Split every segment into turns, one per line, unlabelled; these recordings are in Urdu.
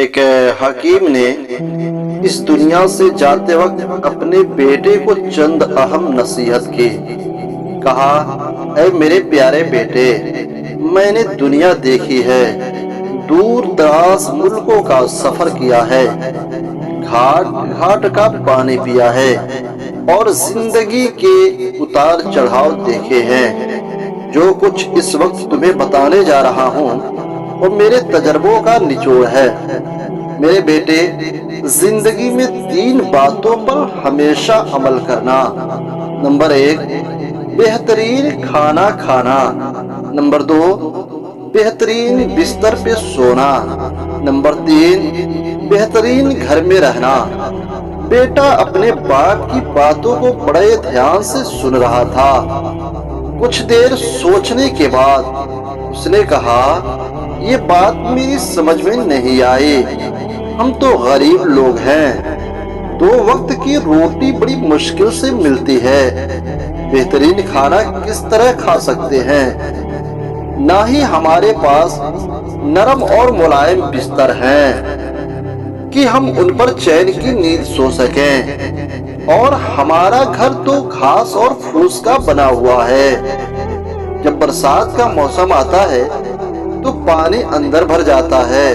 ایک حکیم نے اس دنیا سے جاتے وقت اپنے بیٹے کو چند اہم نصیحت کی۔ کہا، اے میرے پیارے بیٹے، میں نے دنیا دیکھی ہے، دور دراز ملکوں کا سفر کیا ہے، گھاٹ گھاٹ کا پانی پیا ہے اور زندگی کے اتار چڑھاؤ دیکھے ہیں۔ جو کچھ اس وقت تمہیں بتانے جا رہا ہوں وہ میرے تجربوں کا نچوڑ ہے۔ میرے بیٹے، زندگی میں 3 باتوں پر ہمیشہ عمل کرنا۔ نمبر 1، بہترین کھانا کھانا۔ نمبر 2، بہترین بستر پہ سونا۔ نمبر 3، بہترین گھر میں رہنا۔ بیٹا اپنے باپ کی باتوں کو بڑے دھیان سے سن رہا تھا۔ کچھ دیر سوچنے کے بعد اس نے کہا، یہ بات میری سمجھ میں نہیں آئی۔ ہم تو غریب لوگ ہیں، 2 وقت کی روٹی بڑی مشکل سے ملتی ہے، بہترین کھانا کس طرح کھا سکتے ہیں؟ نہ ہی ہمارے پاس نرم اور ملائم بستر ہیں کہ ہم ان پر چین کی نیند سو سکیں، اور ہمارا گھر تو گھاس اور پھوس کا بنا ہوا ہے۔ جب برسات کا موسم آتا ہے تو پانی اندر بھر جاتا ہے،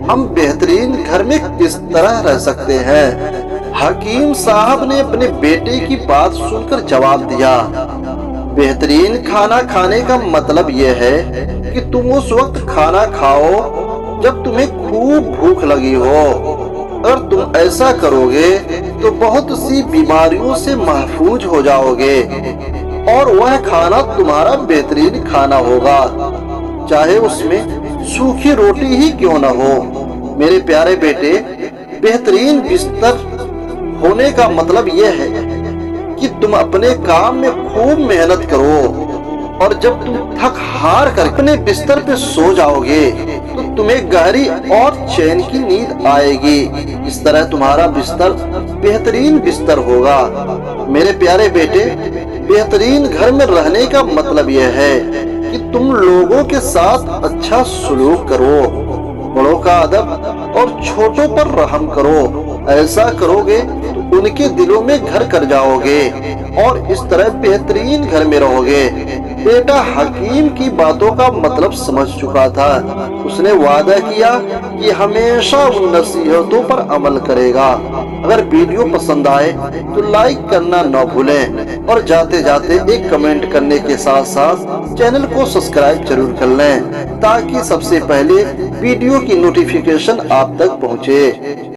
ہم بہترین گھر میں کس طرح رہ سکتے ہیں؟ حکیم صاحب نے اپنے بیٹے کی بات سن کر جواب دیا، بہترین کھانا کھانے کا مطلب یہ ہے کہ تم اس وقت کھانا کھاؤ جب تمہیں خوب بھوک لگی ہو۔ اگر تم ایسا کرو گے تو بہت سی بیماریوں سے محفوظ ہو جاؤ گے، اور وہ کھانا تمہارا بہترین کھانا ہوگا، چاہے اس میں سوکھی روٹی ہی کیوں نہ ہو۔ میرے پیارے بیٹے، بہترین بستر ہونے کا مطلب یہ ہے کہ تم اپنے کام میں خوب محنت کرو، اور جب تم تھک ہار کر اپنے بستر پہ سو جاؤ گے تو تمہیں گہری اور چین کی نیند آئے گی۔ اس طرح تمہارا بستر بہترین بستر ہوگا۔ میرے پیارے بیٹے، بہترین گھر میں رہنے کا مطلب یہ ہے کہ تم لوگوں کے ساتھ اچھا سلوک کرو، بڑوں کا ادب اور چھوٹوں پر رحم کرو۔ ایسا کرو گے تو ان کے دلوں میں گھر کر جاؤ گے، اور اس طرح بہترین گھر میں رہو گے۔ بیٹا حکیم کی باتوں کا مطلب سمجھ چکا تھا۔ اس نے وعدہ کیا کہ ہمیشہ ان نصیحتوں پر عمل کرے گا۔ اگر ویڈیو پسند آئے تو لائک کرنا نہ بھولیں، اور جاتے جاتے ایک کمنٹ کرنے کے ساتھ ساتھ چینل کو سبسکرائب ضرور کر لیں، تاکہ سب سے پہلے ویڈیو کی نوٹیفیکیشن آپ تک پہنچے۔